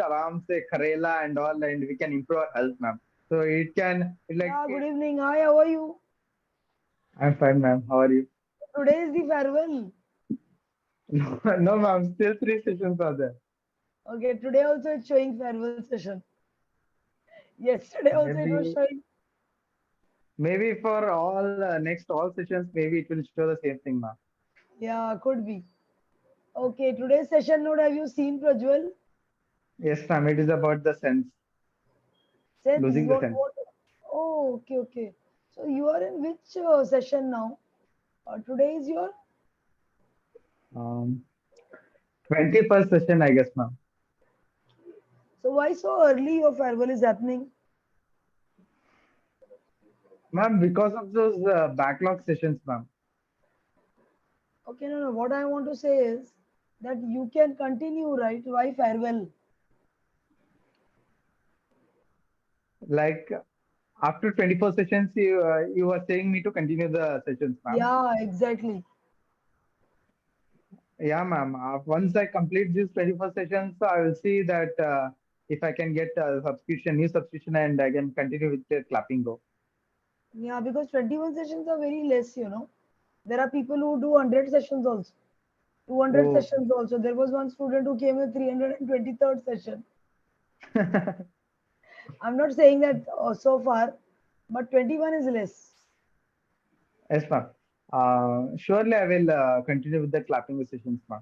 aram se karela and all, and we can improve our health, ma'am. So it can like Yeah, good evening. Hi, how are you? I'm fine, ma'am. How are you? Today is the farewell. No, no, ma'am. Still three sessions are there. Okay, today also it's showing farewell session. Yesterday also it was Maybe, showing. maybe for all next all sessions, maybe it will show the same thing, ma'am. Yeah, could be. Okay, today's session note have you seen Prajwal? Yes, ma'am. It is about the sense, Sense losing the what sense. what? Oh, okay, okay. So you are in which session now? Today is your. Um, 21st session, I guess, ma'am. So why so early your farewell is happening? Ma'am, because of those backlog sessions, ma'am. Okay, no, no. What I want to say is that you can continue, right? Why farewell? Like after 24 sessions, you were saying me to continue the sessions, ma'am. Yeah, exactly. Yeah, ma'am. Once I complete these 24 sessions, I will see that if I can get a subscription, new subscription, and I can continue with the Clappingo. Yeah, because 21 sessions are very less. There are people who do 100 sessions also, 200 Oh, sessions also. There was one student who came with 323rd session. I'm not saying that so far, but 21 is less. yes, ma'am. Surely I will continue with the Clappingo sessions, ma'am.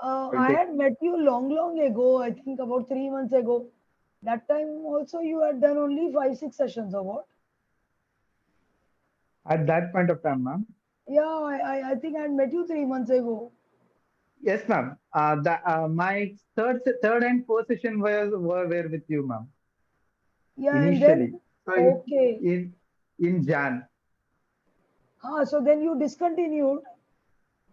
I will I take had met you long, long ago, I think about 3 months ago. That time also you had done only 5, 6 sessions or what? at that point of time, ma'am. Yeah, I think I had met you 3 months ago. Yes, ma'am. My third and fourth session were with you, ma'am. Yeah, and Initially, then, so okay. in Jan. So then you discontinued.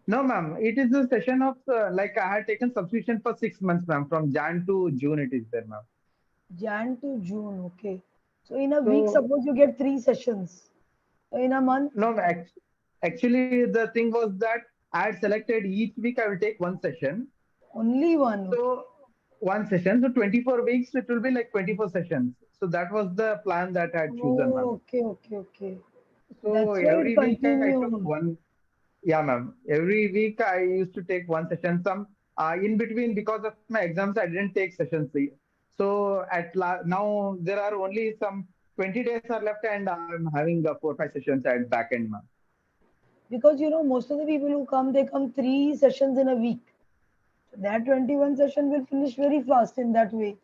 No, ma'am. It is a session of like I had taken subscription for 6 months, ma'am. From Jan to June, it is there, ma'am. Jan to June, okay. So in a week, So suppose you get 3 sessions. So in a month, no, actually the thing was that I had selected each week I will take one session. only one, okay. So one session. So 24 weeks, it will be like 24 sessions. So that was the plan that I had chosen, Oh, ma'am. okay, okay, okay. So That's why it every week I took continued. one. Yeah, ma'am. Every week I used to take one session. Some in between because of my exams I didn't take sessions. So now there are only some 20 days are left, and I'm having 4 5 sessions at back end, ma'am. Because most of the people who come, they come 3 sessions in a week. So that 21 session will finish very fast in that way.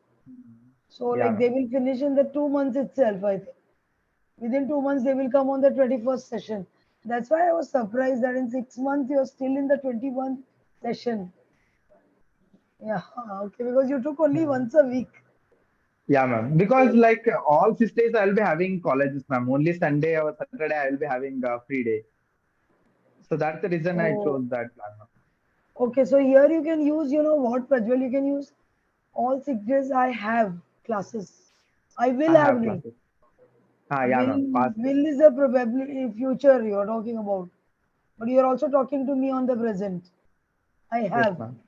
So Yeah, like they ma'am. will finish in the 2 months itself, I think. Within 2 months, they will come on the 21st session. That's why I was surprised that in 6 months you're still in the 21st session. Yeah, okay, because you took only Yeah. once a week. Yeah, ma'am. Because like all 6 days I'll be having colleges, ma'am. Only Sunday or Saturday I'll be having a free day. So that's the reason I Oh, chose that plan, ma'am. okay. So here you can use, what, Prajwal, you can use all 6 days I have classes. I will I have have nil. classes. Ah, yeah, Will ma'am. Past. will is a probably future you're talking about. But you're also talking to me on the present. I Yes, have. ma'am.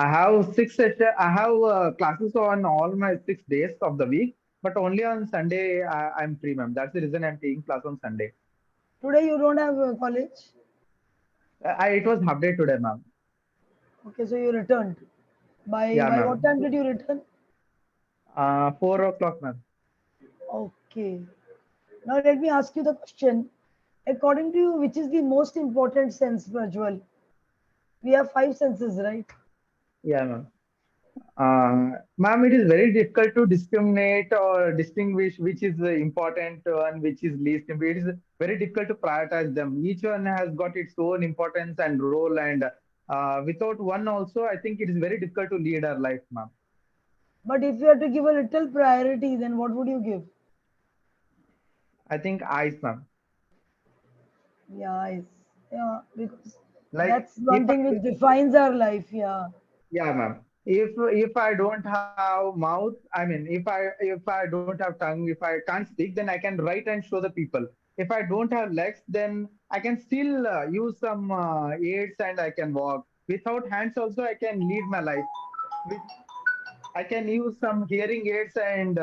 I have six session. I have classes on all my 6 days of the week, but only on Sunday I'm free, ma'am. That's the reason I'm taking class on Sunday. Today you don't have college. It was half day today, ma'am. Okay, so you returned. By Yeah, by what ma'am. time did you return? 4 o'clock, ma'am. Okay. Now let me ask you the question. According to you, which is the most important sense, Prajwal? We have 5 senses, right? Yeah, ma'am. Ma'am, it is very difficult to discriminate or distinguish which is the important and which is least important. It is very difficult to prioritize them. Each one has got its own importance and role, and without one also, I think it is very difficult to lead our life, ma'am. But if you had to give a little priority, then what would you give? I think eyes, ma'am. Yeah, yeah, because Like that's if one thing which defines our life. Yeah. yeah, ma'am. If I don't have mouth, I mean, if I don't have tongue, if I can't speak, then I can write and show the people. If I don't have legs, then I can still use some aids and I can walk. Without hands, also I can lead my life. With, I can use some hearing aids and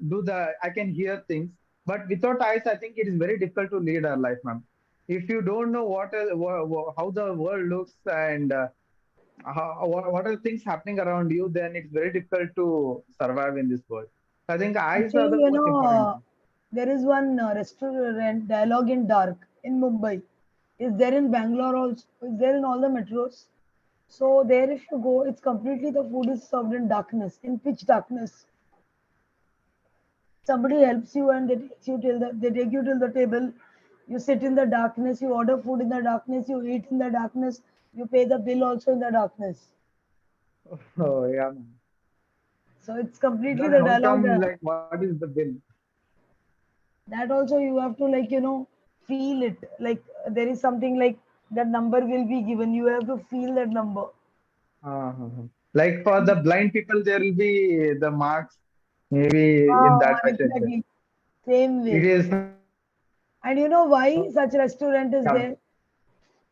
do the. I can hear things, but without eyes, I think it is very difficult to lead our life, ma'am. If you don't know how the world looks and what are things happening around you, then it's very difficult to survive in this world. I think eyes are Actually, the most important thing. there is one restaurant, Dialogue in Dark, in Mumbai. Is there in Bangalore also? Is there in all the metros? So there, if you go, it's completely the food is served in darkness, in pitch darkness. Somebody helps you and they take you till the table. You sit in the darkness. You order food in the darkness. You eat in the darkness. You pay the bill also in the darkness. Oh yeah, ma'am. So it's completely Then the how dialogue. come? Like, what is the bill? That also you have to feel it. Like there is something like that number will be given. You have to feel that number. Like for the blind people, there will be the marks, maybe in that fashion. Exactly. Same It way. is not And you know why such restaurant is yeah. there?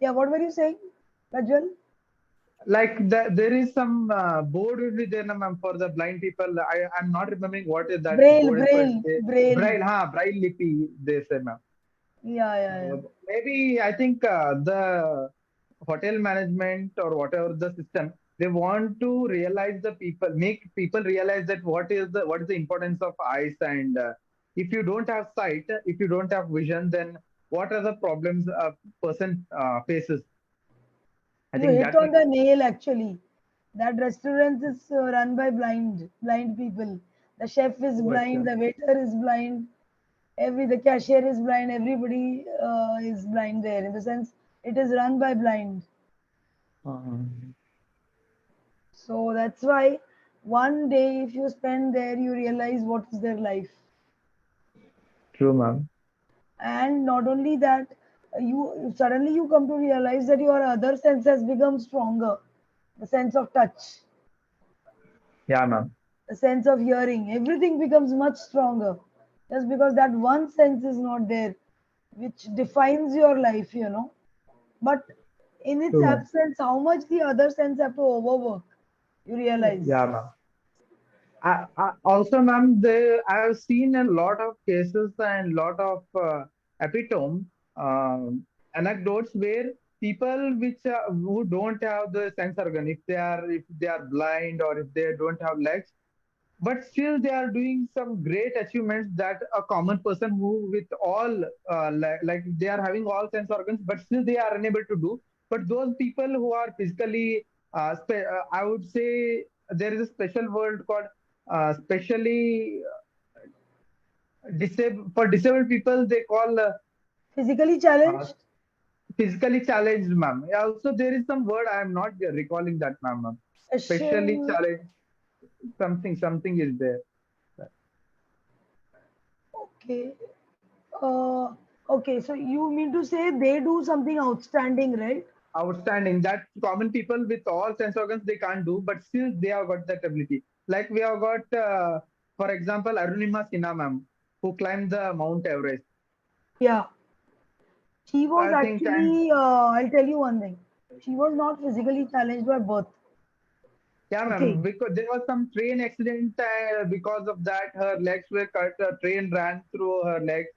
Yeah, what were you saying, Rajwal? There is some board will be there, na, ma'am, for the blind people. I'm not remembering what is that Braille, board is called. braille, braille. Braille, braille lipi. They say, ma'am. Yeah, yeah, yeah. Maybe I think the hotel management or whatever the system, they want to realize the people, make people realize that what is the importance of eyes, and if you don't have sight, if you don't have vision, then what are the problems a person faces? I You think hit that on much. the nail actually. That restaurant is run by blind people. The chef is Oh, blind, acha. the waiter is blind, the cashier is blind, everybody is blind there. In the sense, it is run by blind. Uh, So that's why one day if you spend there, you realize what is their life. True, ma'am. And not only that, you suddenly you come to realize that your other sense has become stronger. The sense of touch, Yeah, ma'am. the sense of hearing, everything becomes much stronger. Just because that one sense is not there, which defines your life. But in its True, ma'am. absence, how much the other sense have to overwork, you realize. Yeah, ma'am. Also, ma'am, I've seen a lot of cases and lot of epitome anecdotes where people who don't have the sense organ, if they are blind or if they don't have legs, but still they are doing some great achievements that a common person who with all like they are having all sense organs, but still they are unable to do. But those people who are physically, I would say there is a special word called specially disabled for disabled people. They call Physically uh, challenged, physically challenged, ma'am. Also, there is some word I am not recalling that, ma'am. Specially special. challenged, something is there. Okay. Uh, okay, so you mean to say they do something outstanding, right? Outstanding that common people with all sense organs they can't do, but still they have got that ability. Like we have got, for example, Arunima Sinha, ma'am, who climbed the Mount Everest. Yeah. She So was I think, and actually, I'll tell you one thing. She was not physically challenged by birth. yeah, ma'am, Okay. because there was some train accident, because of that her legs were cut, a train ran through her legs.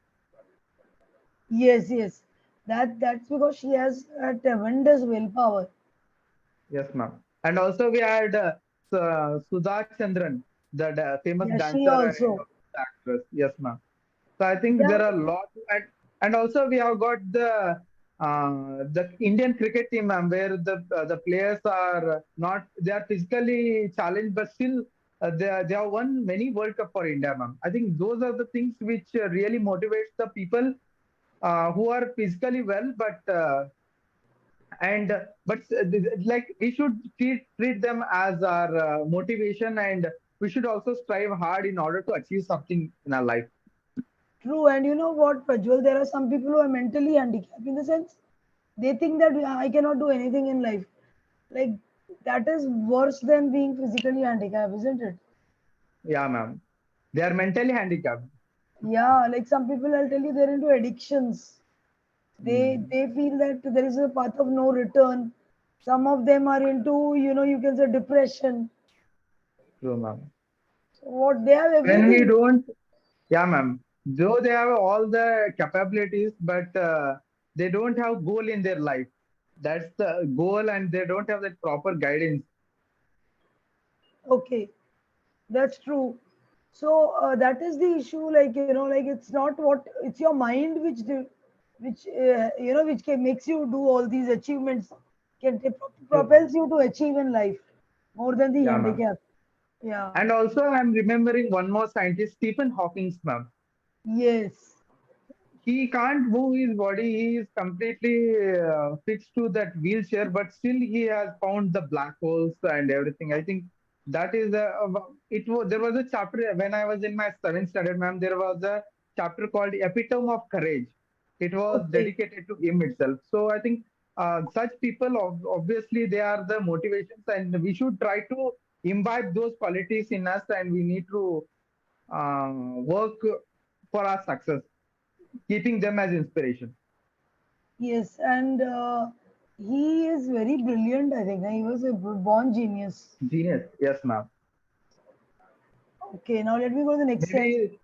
Yes, yes. That's because she has a tremendous willpower. Yes, ma'am. And also we had Sudha Chandran, the famous Yeah, she dancer and also. also actress. Yes, ma'am. So I think Yeah. there are a lot, and also we have got the Indian cricket team, ma'am, where the players are not, they are physically challenged, but still they have won many World Cup for India, ma'am. I think those are the things which really motivates the people who are physically well, but like we should treat them as our motivation, and we should also strive hard in order to achieve something in our life. True. And you know what, Prajwal? There are some people who are mentally handicapped in the sense they think that I cannot do anything in life. Like that is worse than being physically handicapped, isn't it? Yeah, ma'am. They are mentally handicapped. Yeah, like some people I'll tell you they're into addictions. Hmm. They feel that there is a path of no return. Some of them are into, you can say depression. true, ma'am. So what they have When we everything. don't, yeah, ma'am. Though they have all the capabilities, but they don't have goal in their life. That's the goal, and they don't have that proper guidance. Okay, that's true. So that is the issue. Like like it's not what it's your mind which which which can makes you do all these achievements, can True, ma'am. propels you to achieve in life more than the Yeah, ma'am. handicap. Yeah. And also, I'm remembering one more scientist, Stephen Hawking, ma'am. Yes. He can't move his body. He is completely fixed to that wheelchair, but still he has found the black holes and everything. I think that is there was a chapter when I was in my seventh standard, ma'am. There was a chapter called Epitome of Courage. It was Okay. dedicated to him itself. So I think such people, obviously, they are the motivations, and we should try to imbibe those qualities in us, and we need to work for our success, keeping them as inspiration. Yes, and he is very brilliant. I think he was a born genius. Genius, yes, ma'am. Okay, now let me go to the next sense. Maybe,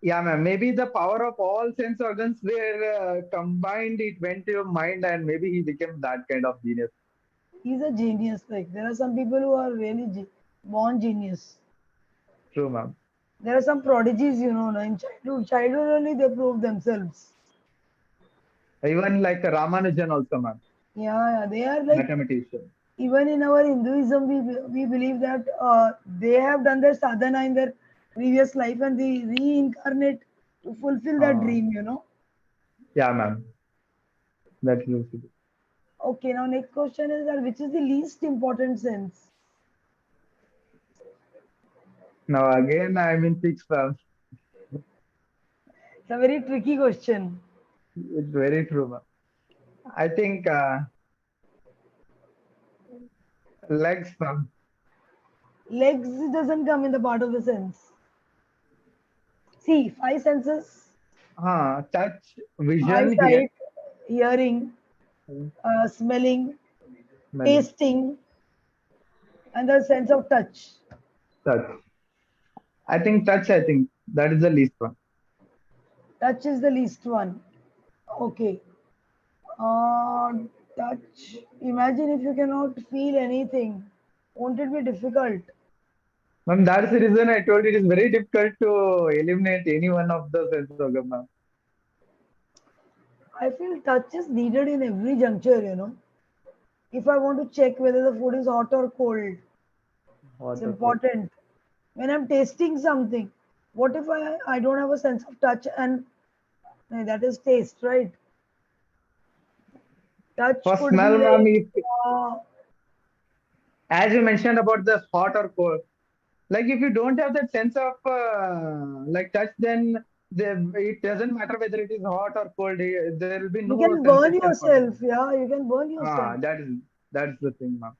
yeah, ma'am. Maybe the power of all sense organs were combined. It went to your mind, and maybe he became that kind of genius. He's a genius. Like there are some people who are really born genius. True, ma'am. There are some prodigies, in childhood only they prove themselves. Even like Ramanujan, also, ma'am, Yeah, yeah, they are like mathematician. even in our Hinduism, we believe that they have done their sadhana in their previous life and they reincarnate to fulfill that Uh, dream. yeah, ma'am. That's true. Okay, now next question is that which is the least important sense? Now again, I'm in sixth, ma'am. It's a very tricky question. It's very true, ma'am. I think legs, ma'am. Legs doesn't come in the part of the sense. See, five senses: Touch, vision, here, eyesight, hearing, smelling, smelling, tasting, and the sense of touch. touch. I think touch. I think that is the least one. Touch is the least one. Okay. Uh, touch. Imagine if you cannot feel anything. Won't it be difficult? Ma'am, that's the reason I told it is very difficult to eliminate any one of the sense organ, ma'am. I feel touch is needed in every juncture. If I want to check whether the food is hot or cold, it's What a cool. important. When I'm tasting something, what if I don't have a sense of touch and that is taste, right? Touch For could be smell, ma'am, like, if, uh, as you mentioned about the hot or cold, like if you don't have that sense of like touch, then it doesn't matter whether it is hot or cold. There will be you no can burn sensation for yourself. them. Yeah, you can burn yourself. That's the thing, ma'am.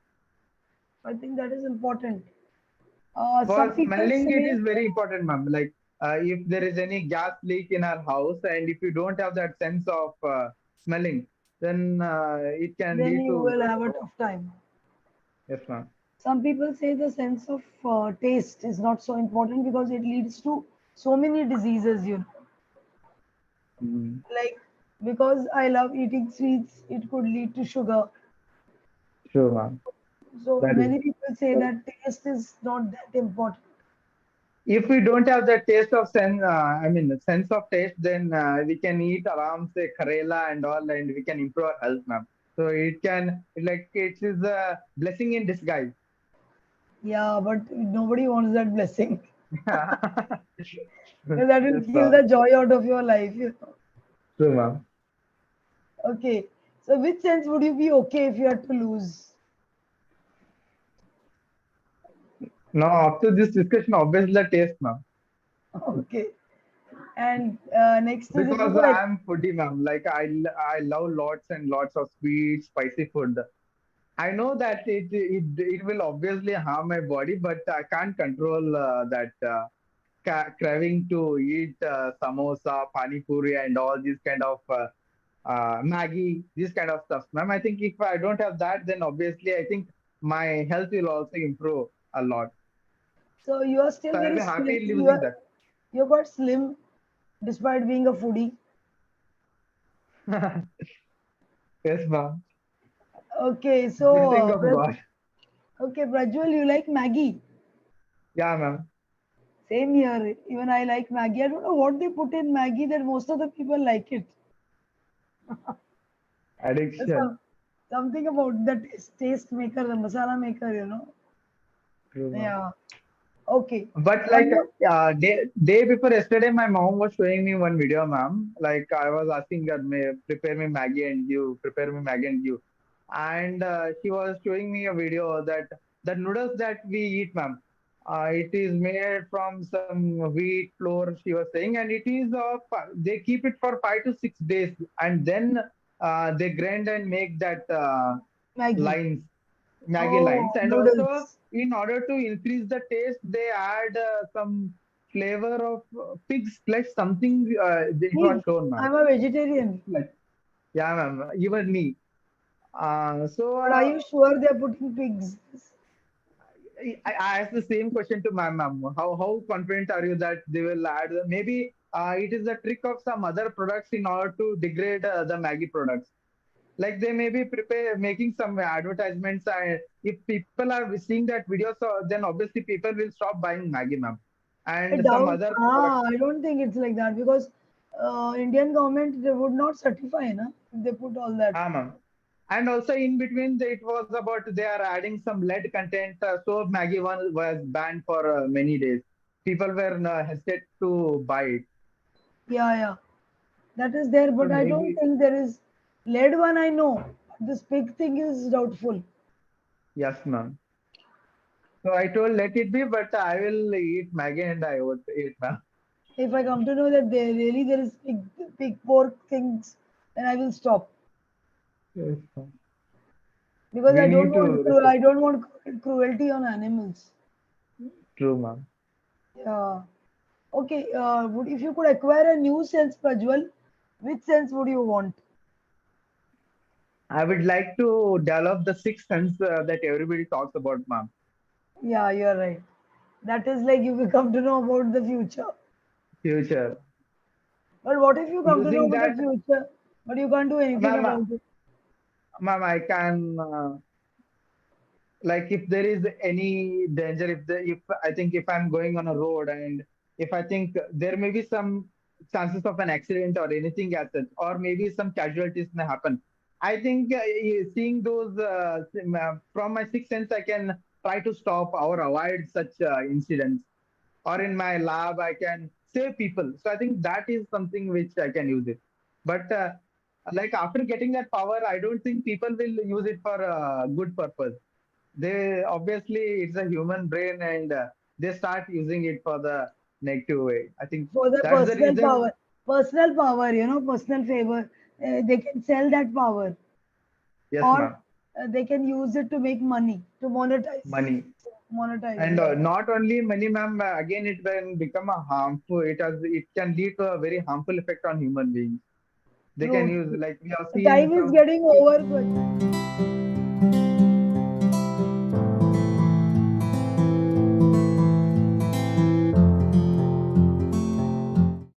I think that is important. Some For people smelling, it say, is very important, ma'am. Like if there is any gas leak in our house, and if you don't have that sense of smelling, then it can then lead you to will have a tough time. yes, ma'am. Some people say the sense of taste is not so important because it leads to so many diseases. Mm, Like, because I love eating sweets, it could lead to sugar. sure, ma'am. So That is. many people say that taste is not that important. If we don't have the taste of sense, I mean, the sense of taste, then we can eat aram say karela and all, and we can improve our health, ma'am. So it can, like, it is a blessing in disguise. Yeah, but nobody wants that blessing. Yes, That will kill ma'am. the joy out of your life. True, ma'am. Okay. So which sense would you be okay if you had to lose? Now, after this discussion, obviously the taste, ma'am. Okay. And next is if you Because could, I'm foodie, ma'am. Like I love lots and lots of sweet, spicy food. I know that it will obviously harm my body, but I can't control that craving to eat samosa, pani puri, and all these kind of Maggi, these kind of stuff, ma'am. I think if I don't have that, then obviously I think my health will also improve a lot. So you are So still I'll very be slim. happy losing You're quite slim despite being a foodie. that. Yes, ma'am. Okay, Blessing of God. Okay, Prajwal, you like Maggie? Yeah, ma'am. Same here. Even I like Maggie. I don't know what they put in Maggie that most of the people like it. There's Addiction. something about the taste maker, the masala maker, True, ma'am. Yeah. Okay. But like One more. day before yesterday, my mom was showing me one video, ma'am. Like I was asking her, prepare me Maggie and you prepare me Maggie and you, and she was showing me a video that the noodles that we eat, ma'am, it is made from some wheat flour. She was saying, and it is they keep it for 5 to 6 days, and then they grind and make that Maggie. lines, Maggie lines, Oh, and also noodles. in order to increase the taste, they add some flavor of pig's flesh. Something it was Me, shown, ma'am. I'm a Pig's vegetarian. flesh. Yeah, ma'am. Even me. So But are you sure they're putting pigs? I asked the same question to my ma'am. How confident are you that they will add? Maybe it is a trick of some other products in order to degrade the Maggie products. Like they may be prepare making some advertisements. If people are seeing that video, so then obviously people will stop buying Maggie, ma'am, I and some doubt. other Ah, products. I don't think it's like that because Indian government they would not certify, na, if they put all that. Ma'am. And also in between, it was about they are adding some lead content. So Maggie one was banned for many days. People were hesitant to buy it. Yeah, yeah, that is there, So but I don't maybe think there is lead one. I know this pig thing is doubtful. yes, ma'am. So I told let it be, but I will eat Maggie and I would eat, ma'am. If I come to know that there is pig pork things, then I will stop Yes, ma'am. because We need to I respect. don't want cruelty on animals. True, ma'am. Yeah. Okay. If you could acquire a new sense, Prajwal, which sense would you want? I would like to develop the sixth sense that everybody talks about, ma'am. Yeah, you're right. That is like you will come to know about the future. Future. But what if you come to know Using about the that, future, but you can't do anything ma'am, about it? I can like if there is any danger, if I think if I'm going on a road and if I think there may be some chances of an accident or anything as such, or maybe some casualties may happen. I think seeing those from my sixth sense, I can try to stop or avoid such incidents, or in my lab I can save people. So I think that is something which I can use it. But like after getting that power, I don't think people will use it for a good purpose. They obviously it's a human brain, and they start using it for the negative way. I think For the that's the reason. personal power, personal favor, they can sell that power, Yes, or ma'am. they can use it to make money, to Money. monetize. And Yeah. not only money, ma'am, again it can become a harmful, it can lead to a very harmful effect on human beings. They can True, use, true. like we have The seen time is some getting over, Prajwal.